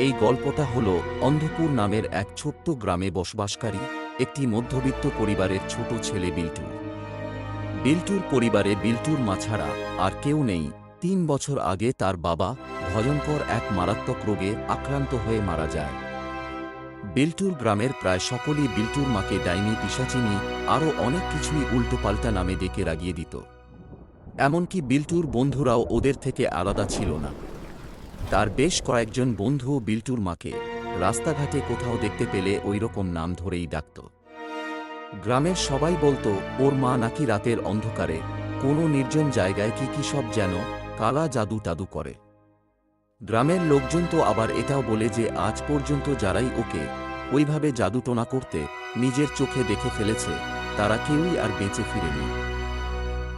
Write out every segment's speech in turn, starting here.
এই গল্পটা হলো অন্ধপুর নামের এক ছোট্ট গ্রামে বসবাসকারী একটি মধ্যবিত্ত পরিবারের ছোট ছেলে বিল্টু। বিল্টুর পরিবারে বিল্টুর মা ছাড়া আর কেউ নেই। ৩ বছর আগে তার বাবা ভয়ঙ্কর এক মারাত্মক রোগে আক্রান্ত হয়ে মারা যায়। বিল্টুর গ্রামের প্রায় সকলেই বিল্টুর মাকে ডাইনি, পিশাচিনী আরও অনেক কিছুই উল্টোপাল্টা নামে ডেকে রাগিয়ে দিত। এমনকি বিল্টুর বন্ধুরাও ওদের থেকে আলাদা ছিল না। তার বেশ কয়েকজন বন্ধুও বিল্টুর মাকে রাস্তাঘাটে কোথাও দেখতে পেলে ওইরকম নাম ধরেই ডাকত। গ্রামের সবাই বলতো ওর মা নাকি রাতের অন্ধকারে কোনো নির্জন জায়গায় কি সব যেন কালা জাদু টাদু করে। গ্রামের লোকজন তো আবার এটাও বলে যে আজ পর্যন্ত যারাই ওকে ওইভাবে জাদুটোনা করতে নিজের চোখে দেখে ফেলেছে তারা কেউই আর বেঁচে ফিরেনি।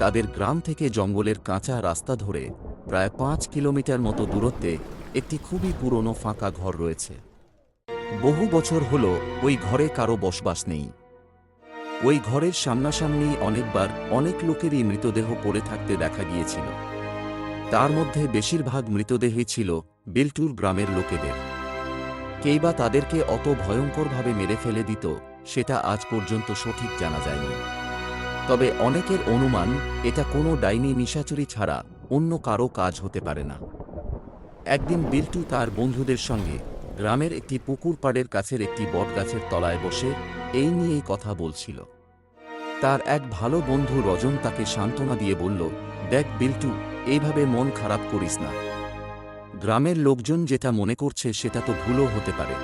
তাদের গ্রাম থেকে জঙ্গলের কাঁচা রাস্তা ধরে প্রায় ৫ কিলোমিটার মতো দূরত্বে একটি খুবই পুরনো ফাঁকা ঘর রয়েছে। বহু বছর হল ওই ঘরে কারো বসবাস নেই। ওই ঘরের সামনাসামনি অনেকবার অনেক লোকেরই মৃতদেহ পড়ে থাকতে দেখা গিয়েছিল। তার মধ্যে বেশিরভাগ মৃতদেহই ছিল বিল্টুর গ্রামের লোকেদের। কেই বা তাদেরকে অত ভয়ঙ্করভাবে মেরে ফেলে দিত সেটা আজ পর্যন্ত সঠিক জানা যায়নি। তবে অনেকের অনুমান এটা কোনো ডাইনি নিশাচুরি ছাড়া অন্য কারো কাজ হতে পারে না। একদিন বিল্টু তার বন্ধুদের সঙ্গে গ্রামের একটি পুকুর পাড়ের কাছের একটি বটগাছের তলায় বসে এই নিয়েই কথা বলছিল। তার এক ভালো বন্ধু রজন তাকে সান্ত্বনা দিয়ে বলল, দেখ বিল্টু, এইভাবে মন খারাপ করিস না। গ্রামের লোকজন যেটা মনে করছে সেটা তো ভুলও হতে পারে।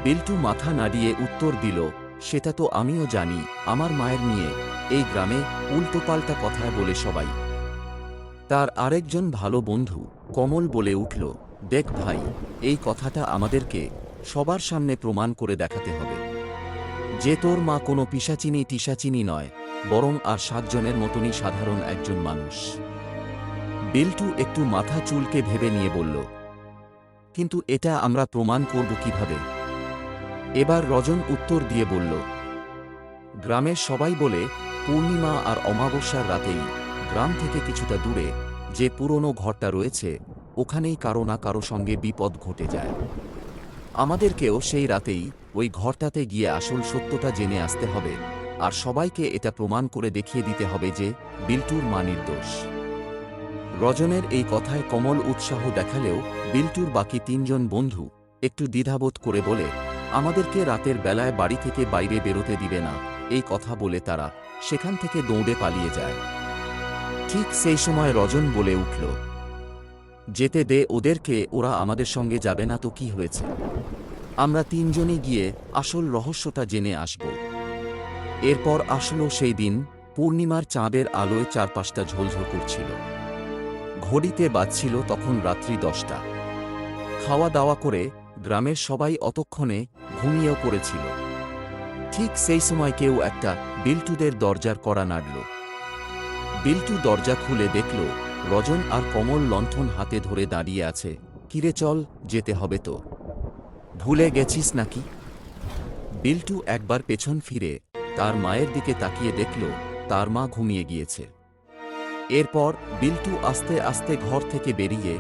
বিল্টু মাথা নাড়িয়ে উত্তর দিল, সেটা তো আমিও জানি, আমার মায়ের নিয়ে এই গ্রামে উল্টোপাল্টা কথায় বলে সবাই। তার আরেকজন ভালো বন্ধু কমল বলে উঠল, দেখ ভাই, এই কথাটা আমাদেরকে সবার সামনে প্রমাণ করে দেখাতে হবে যে তোর মা কোনো পিশাচিনী টিশাচিনী নয়, বরং আর ৭ জনের মতনই সাধারণ একজন মানুষ। বিল্টু একটু মাথা চুলকে ভেবে নিয়ে বলল, কিন্তু এটা আমরা প্রমাণ করব কিভাবে? এবার রজন উত্তর দিয়ে বলল, গ্রামের সবাই বলে পূর্ণিমা আর অমাবস্যার রাতেই গ্রাম থেকে কিছুটা দূরে যে পুরনো ঘরটা রয়েছে ওখানেই কারো না কারো সঙ্গে বিপদ ঘটে যায়। আমাদেরকেও সেই রাতেই ওই ঘরটাতে গিয়ে আসল সত্যটা জেনে আসতে হবে, আর সবাইকে এটা প্রমাণ করে দেখিয়ে দিতে হবে যে বিল্টুর মা নির্দোষ। রজনের এই কথায় কমল উৎসাহ দেখালেও বিল্টুর বাকি ৩ জন বন্ধু একটু দ্বিধাবোধ করে বলে, আমাদেরকে রাতের বেলায় বাড়ি থেকে বাইরে বেরোতে দিবে না। এই কথা বলে তারা সেখান থেকে দৌড়ে পালিয়ে যায়। ঠিক সেই সময় রজন বলে উঠল, যেতে দে ওদেরকে, ওরা আমাদের সঙ্গে যাবে না তো কি হয়েছে? আমরা ৩ জনই গিয়ে আসল রহস্যটা জেনে আসব। এরপর আসলো সেই দিন। পূর্ণিমার চাঁদের আলোয় চারপাশটা ঝলঝল করছিল। ঘড়িতে বাজছিল তখন রাত্রি ১০টা। খাওয়া দাওয়া করে গ্রামের সবাই অতক্ষণে ঘুমিয়েও পড়েছিল। ঠিক সেই সময় কেউ একটা বিল্টুদের দরজার কড়া নাড়ল। বিল্টু দরজা খুলে দেখল রজন আর কমল লণ্ঠন হাতে ধরে দাঁড়িয়ে আছে। কিরে চল, যেতে হবে তো, ভুলে গেছিস নাকি? বিল্টু একবার পেছন ফিরে তার মায়ের দিকে তাকিয়ে দেখল তার মা ঘুমিয়ে গিয়েছে। এরপর বিল্টু আস্তে আস্তে ঘর থেকে বেরিয়ে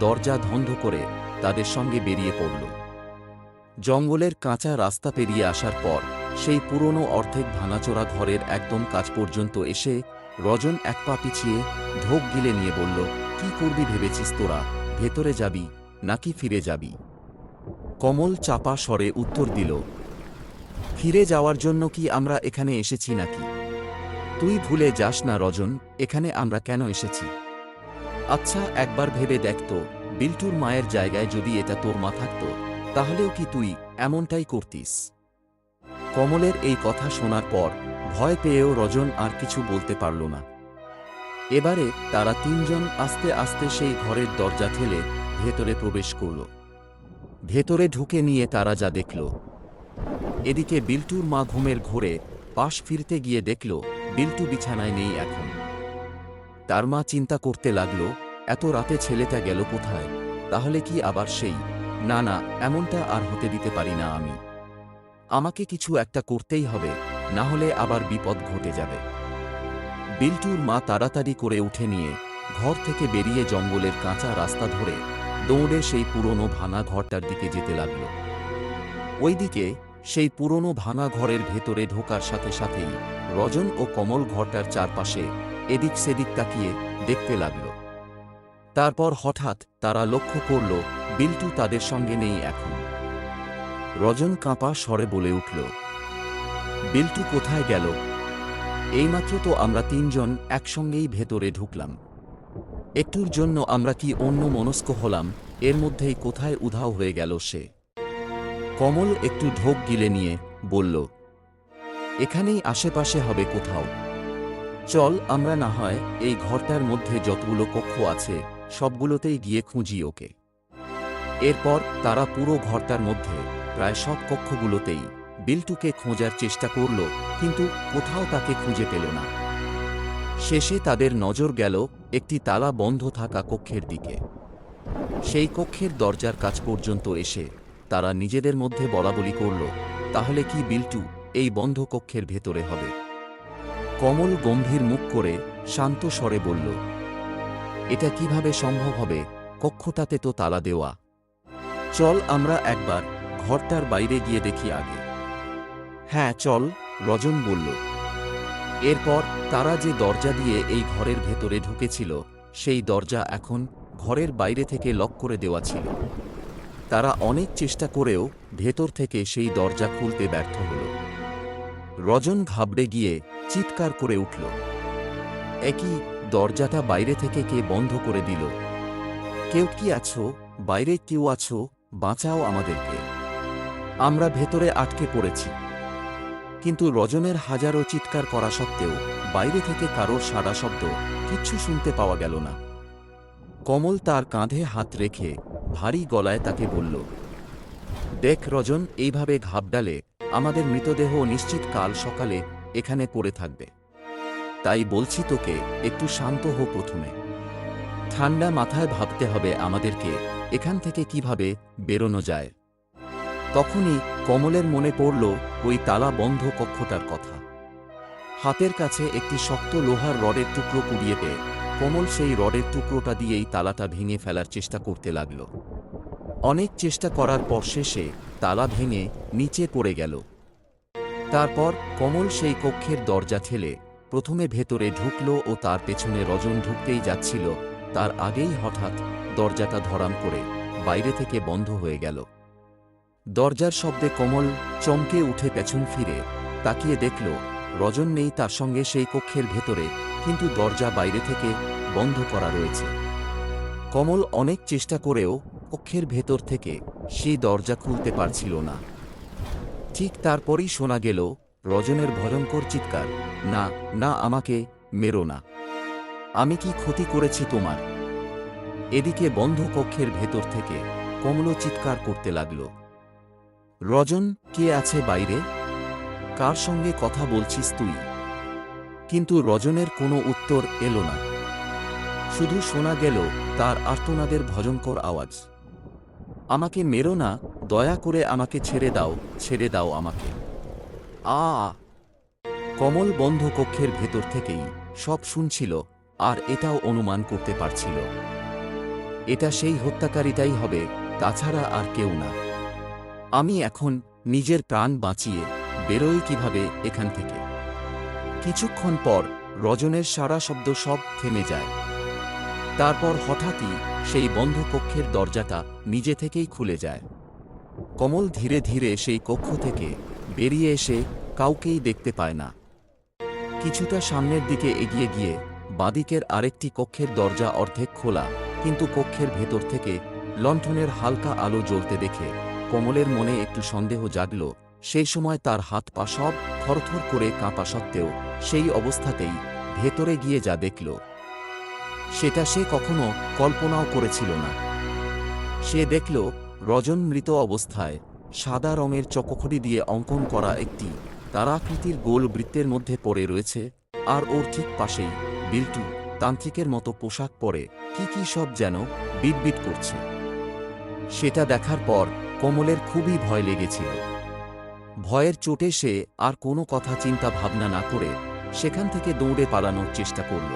দরজা বন্ধ করে তাদের সঙ্গে বেরিয়ে পড়ল। জঙ্গলের কাঁচা রাস্তা পেরিয়ে আসার পর সেই পুরনো অর্ধেক ভাঙাচোরা ঘরের একদম কাছ পর্যন্ত এসে রজন এক পা পিছিয়ে ঢোক গিলে নিয়ে বলল, কি করবি ভেবেছিস তোরা? ভেতরে যাবি নাকি ফিরে যাবি? কমল চাপা স্বরে উত্তর দিল, ফিরে যাওয়ার জন্য কি আমরা এখানে এসেছি নাকি? তুই ভুলে যাস না রজন, এখানে আমরা কেন এসেছি? আচ্ছা একবার ভেবে দেখ তো, বিল্টুর মায়ের জায়গায় যদি এটা তোর মা থাকত তাহলেও কি তুই এমনটাই করতিস? কমলের এই কথা শোনার পর ভয় পেয়েও রজন আর কিছু বলতে পারল না। এবারে তারা ৩ জন আস্তে আস্তে সেই ঘরের দরজা ঠেলে ভেতরে প্রবেশ করল। ভেতরে ঢুকে নিয়ে তারা যা দেখল, এদিকে বিল্টুর মা ঘুমের ঘোরে পাশ ফিরতে গিয়ে দেখল বিল্টু বিছানায় নেই এখন। তার মা চিন্তা করতে লাগল, এত রাতে ছেলেটা গেল কোথায়? তাহলে কি আবার সেই? না না, এমনটা আর হতে দিতে পারি না আমি। আমাকে কিছু একটা করতেই হবে, না হলে আবার বিপদ ঘটে যাবে। বিল্টুর মা তাড়াতাড়ি করে উঠে নিয়ে ঘর থেকে বেরিয়ে জঙ্গলের কাঁচা রাস্তা ধরে দৌড়ে সেই পুরনো ভাঙা ঘরটার দিকে যেতে লাগল। ওইদিকে সেই পুরনো ভাঙা ঘরের ভেতরে ঢোকার সাথে সাথেই রজন ও কমল ঘরটার চারপাশে এদিক সেদিক তাকিয়ে দেখতে লাগল। তারপর হঠাৎ তারা লক্ষ্য করল বিল্টু তাদের সঙ্গে নেই এখন। রজন কাঁপা স্বরে বলে উঠল, বিল্টু কোথায় গেল? এইমাত্র তো আমরা তিনজন একসঙ্গেই ভেতরে ঢুকলাম। একটুর জন্য আমরা কি অন্য মনস্ক হলাম, এর মধ্যেই কোথায় উধাও হয়ে গেল সে। কমল একটু ঢোক গিলে নিয়ে বলল, এখানেই আশেপাশে হবে কোথাও। চল আমরা না হয় এই ঘরটার মধ্যে যতগুলো কক্ষ আছে সবগুলোতেই গিয়ে খুঁজি ওকে। এরপর তারা পুরো ঘরটার মধ্যে প্রায় সব কক্ষগুলোতেই বিল্টুকে খোঁজার চেষ্টা করল, কিন্তু কোথাও তাকে খুঁজে পেল না। শেষে তাদের নজর গেল একটি তালা বন্ধ থাকা কক্ষের দিকে। সেই কক্ষের দরজার কাছ পর্যন্ত এসে তারা নিজেদের মধ্যে বলাবলি করল, তাহলে কি বিল্টু এই বন্ধ কক্ষের ভেতরে হবে? কমল গম্ভীর মুখ করে শান্ত স্বরে বলল, এটা কিভাবে সম্ভব হবে? কক্ষটাতে তো তালা দেওয়া। চল আমরা একবার ঘরটার বাইরে গিয়ে দেখি আগে। হ্যাঁ চল, রজন বলল। এরপর তারা যে দরজা দিয়ে এই ঘরের ভেতরে ঢুকেছিল সেই দরজা এখন ঘরের বাইরে থেকে লক করে দেওয়া ছিল। তারা অনেক চেষ্টা করেও ভেতর থেকে সেই দরজা খুলতে ব্যর্থ হল। রজন ঘাবড়ে গিয়ে চিৎকার করে উঠল, একই দরজাটা বাইরে থেকে কে বন্ধ করে দিল? কেউ কি আছো? বাইরে কেউ আছো? বাঁচাও আমাদেরকে, আমরা ভেতরে আটকে পড়েছি। কিন্তু রজনের হাজারো চিৎকার করা সত্ত্বেও বাইরে থেকে কারোর সাড়া শব্দ কিচ্ছু শুনতে পাওয়া গেল না। কমল তার কাঁধে হাত রেখে ভারী গলায় তাকে বলল, দেখ রজন, এইভাবে ঘাবড়ালে আমাদের মৃতদেহ নিশ্চিত কাল সকালে এখানে পড়ে থাকবে। তাই বলছি তোকে একটু শান্ত হো প্রথমে। ঠান্ডা মাথায় ভাবতে হবে আমাদেরকে এখান থেকে কিভাবে বেরোনো যায়। তখনই কমলের মনে পড়ল ওই তালা বন্ধ কক্ষটার কথা। হাতের কাছে একটি শক্ত লোহার রডের টুকরো কুড়িয়ে পেয়ে কমল সেই রডের টুকরোটা দিয়েই তালাটা ভেঙে ফেলার চেষ্টা করতে লাগল। অনেক চেষ্টা করার পর শেষে তালা ভেঙে নিচে পড়ে গেল। তারপর কমল সেই কক্ষের দরজা ঠেলে প্রথমে ভেতরে ঢুকল ও তার পেছনে রজন ঢুকতেই যাচ্ছিল, তার আগেই হঠাৎ দরজাটা ধড়াম করে বাইরে থেকে বন্ধ হয়ে গেল। দরজার শব্দে কমল চমকে উঠে পেছন ফিরে তাকিয়ে দেখল রজন নেই তার সঙ্গে সেই কক্ষের ভেতরে, কিন্তু দরজা বাইরে থেকে বন্ধ করা রয়েছে। কমল অনেক চেষ্টা করেও কক্ষের ভেতর থেকে সেই দরজা খুলতে পারছিল না। ঠিক তারপরই শোনা গেল রজনের ভয়ঙ্কর চিৎকার, না না, আমাকে মেরো না, আমি কি ক্ষতি করেছি তোমার? এদিকে বন্ধ কক্ষের ভেতর থেকে কমল চিৎকার করতে লাগল, রজন, কে আছে বাইরে? কার সঙ্গে কথা বলছিস তুই? কিন্তু রজনের কোনো উত্তর এলো না। শুধু শোনা গেল তার আর্তনাদের ভয়ঙ্কর আওয়াজ, আমাকে মেরো না, দয়া করে আমাকে ছেড়ে দাও, ছেড়ে দাও আমাকে। আ কমল বন্ধ কক্ষের ভেতর থেকেই সব শুনছিল, আর এটাও অনুমান করতে পারছিল এটা সেই হত্যাকারীটাই হবে, তাছাড়া আর কেউ না। আমি এখন নিজের প্রাণ বাঁচিয়ে বেরোই কিভাবে এখান থেকে? কিছুক্ষণ পর রজনের সারা শব্দ সব থেমে যায়। তারপর হঠাৎই সেই বন্ধ কক্ষের দরজাটা নিজে থেকেই খুলে যায়। কমল ধীরে ধীরে সেই কক্ষ থেকে বেরিয়ে এসে কাউকেই দেখতে পায় না। কিছুটা সামনের দিকে এগিয়ে গিয়ে বাঁদিকের আরেকটি কক্ষের দরজা অর্ধেক খোলা, কিন্তু কক্ষের ভেতর থেকে লণ্ঠনের হালকা আলো জ্বলতে দেখে কমলের মনে একটু সন্দেহ জাগল। সেই সময় তার হাত পা সব থরথর করে কাঁপা সত্ত্বেও সেই অবস্থাতেই ভেতরে গিয়ে যা দেখল সেটা সে কখনো কল্পনাও করেছিল না। সে দেখল রজন মৃত অবস্থায় সাদা রঙের চকখড়ি দিয়ে অঙ্কন করা একটি তারাকৃতির গোল বৃত্তের মধ্যে পড়ে রয়েছে, আর ওর ঠিক পাশেই বিল্টু তান্ত্রিকের মতো পোশাক পরে কি কি সব যেন বিটবিট করছে। সেটা দেখার পর কমলের খুবই ভয় লেগেছিল। ভয়ের চোটে সে আর কোনো কথা চিন্তা ভাবনা না করে সেখান থেকে দৌড়ে পালানোর চেষ্টা করল।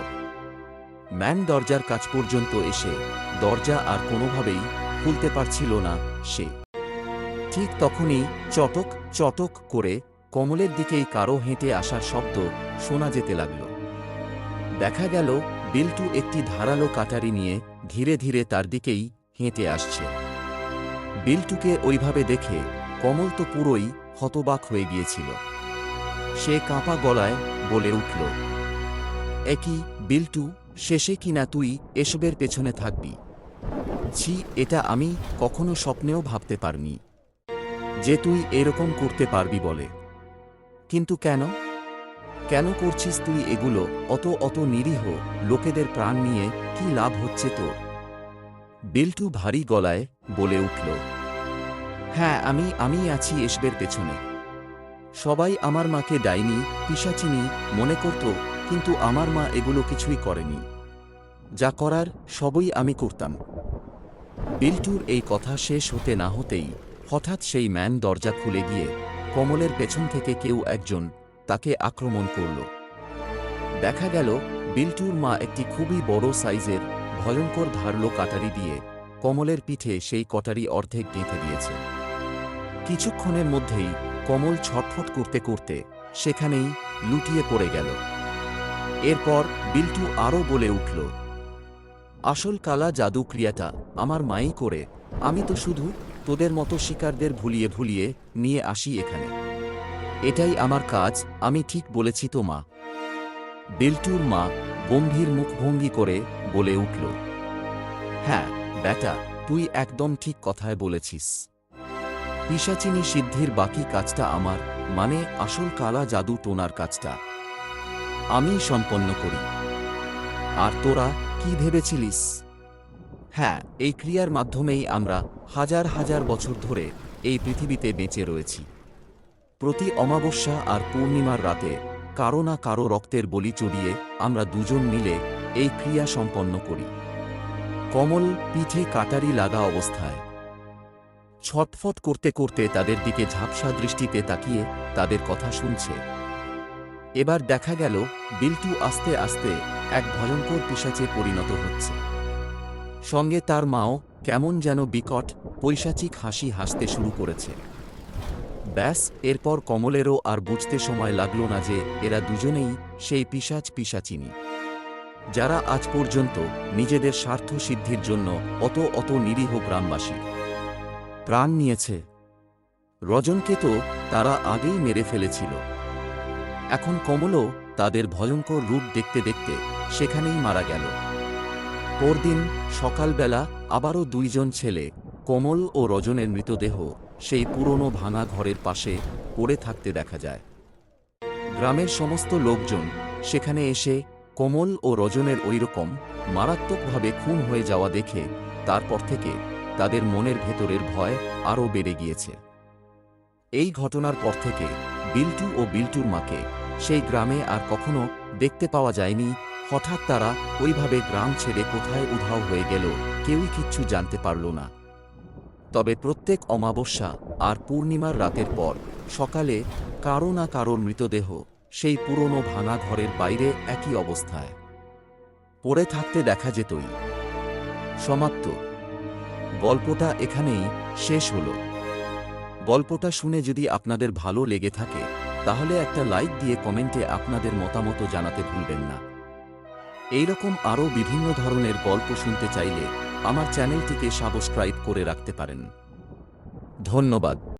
ম্যান দরজার কাছ পর্যন্ত এসে দরজা আর কোনোভাবেই খুলতে পারছিল না সে। ঠিক তখনই চটক চটক করে কমলের দিকেই কারো হেঁটে আসার শব্দ শোনা যেতে লাগল। দেখা গেল বিল্টু একটি ধারালো কাটারি নিয়ে ধীরে ধীরে তার দিকেই হেঁটে আসছে। বিল্টুকে ওইভাবে দেখে কমল তো পুরোই হতবাক হয়ে গিয়েছিল। সে কাঁপা গলায় বলে উঠল, একই বিল্টু, শেষে কিনা তুই এসবের পেছনে থাকবি? ছি, এটা আমি কখনো স্বপ্নেও ভাবতে পারিনি যে তুই এরকম করতে পারবি বলে। কিন্তু কেন কেন করছিস তুই এগুলো? অত নিরীহ লোকেদের প্রাণ নিয়ে কি লাভ হচ্ছে তোর? বিল্টু ভারী গলায় বলে উঠল, হ্যাঁ, আমি আছি এসবের পেছনে। সবাই আমার মাকে ডাইনি পিশাচিনি মনে করত, কিন্তু আমার মা এগুলো কিছুই করেনি। যা করার সবই আমি করতাম। বিল্টুর এই কথা শেষ হতে না হতেই হঠাৎ সেই ম্যান দরজা খুলে গিয়ে কমলের পেছন থেকে কেউ একজন তাকে আক্রমণ করল। দেখা গেল বিল্টুর মা একটি খুবই বড় সাইজের ভয়ঙ্কর ধারালো কাটারি দিয়ে কমলের পিঠে সেই কটারি অর্ধেক গেঁথে দিয়েছে। কিছুক্ষণের মধ্যেই কমল ছটফট করতে করতে সেখানেই লুটিয়ে পড়ে গেল। এরপর বিল্টু আরও বলে উঠল, আসল কালা জাদু ক্রিয়াটা আমার মাই করে। আমি তো শুধু তোদের মতো শিকারদের ভুলিয়ে ভুলিয়ে নিয়ে আসি এখানে। এটাই আমার কাজ। আমি ঠিক বলেছি তো মা? বিল্টুর মা গম্ভীর মুখভঙ্গি করে বলে উঠল, হ্যাঁ বেটা, তুই একদম ঠিক কথায় বলেছিস। পিশাচিনী সিদ্ধির বাকি কাজটা আমার, মানে আসল কালা জাদু টোনার কাজটা আমি সম্পন্ন করি। আর তোরা কি ভেবেছিলিস? হ্যাঁ, এই ক্রিয়ার মাধ্যমেই আমরা হাজার হাজার বছর ধরে এই পৃথিবীতে বেঁচে রয়েছি। প্রতি অমাবস্যা আর পূর্ণিমার রাতে কারো না কারো রক্তের বলি চড়িয়ে আমরা দুজন মিলে এই ক্রিয়া সম্পন্ন করি। কমল পিঠে কাটারি লাগা অবস্থায় ছটফট করতে করতে তাদের দিকে ঝাপসা দৃষ্টিতে তাকিয়ে তাদের কথা শুনছে। এবার দেখা গেল বিল্টু আস্তে আস্তে এক ভয়ঙ্কর পিশাচে পরিণত হচ্ছে। সঙ্গে তার মাও কেমন যেন বিকট পৈশাচিক হাসি হাসতে শুরু করেছে। ব্যাস, এরপর কমলেরও আর বুঝতে সময় লাগল না যে এরা দুজনেই সেই পিশাচিনী, যারা আজ পর্যন্ত নিজেদের স্বার্থ সিদ্ধির জন্য অত নিরীহ গ্রামবাসী প্রাণ নিয়েছে। রজনকে তো তারা আগেই মেরে ফেলেছিল। এখন কমলও তাদের ভয়ঙ্কর রূপ দেখতে দেখতে সেখানেই মারা গেল। পরদিন সকালবেলা আবারও দুইজন ছেলে, কমল ও রজনের মৃতদেহ সেই পুরনো ভাঙা ঘরের পাশে পড়ে থাকতে দেখা যায়। গ্রামের সমস্ত লোকজন সেখানে এসে কমল ও রজনের ওইরকম মারাত্মকভাবে খুন হয়ে যাওয়া দেখে তারপর থেকে তাদের মনের ভেতরের ভয় আরও বেড়ে গিয়েছে। এই ঘটনার পর থেকে বিল্টু ও বিল্টুর মাকে সেই গ্রামে আর কখনো দেখতে পাওয়া যায়নি। হঠাৎ তারা ওইভাবে গ্রাম ছেড়ে কোথায় উধাও হয়ে গেল কেউই কিচ্ছু জানতে পারল না। তবে প্রত্যেক অমাবস্যা আর পূর্ণিমার রাতের পর সকালে কারো না কারোর মৃতদেহ সেই পুরনো ভাঙা ঘরের বাইরে একই অবস্থায় পড়ে থাকতে দেখা যেতই। সমাপ্ত। গল্পটা এখানেই শেষ হলো। গল্পটা শুনে যদি আপনাদের ভালো লেগে থাকে তাহলে একটা লাইক দিয়ে কমেন্টে আপনাদের মতামত জানাতে ভুলবেন না। এইরকম আরও বিভিন্ন ধরনের গল্প শুনতে চাইলে আমার চ্যানেলটিকে সাবস্ক্রাইব করে রাখতে পারেন। ধন্যবাদ।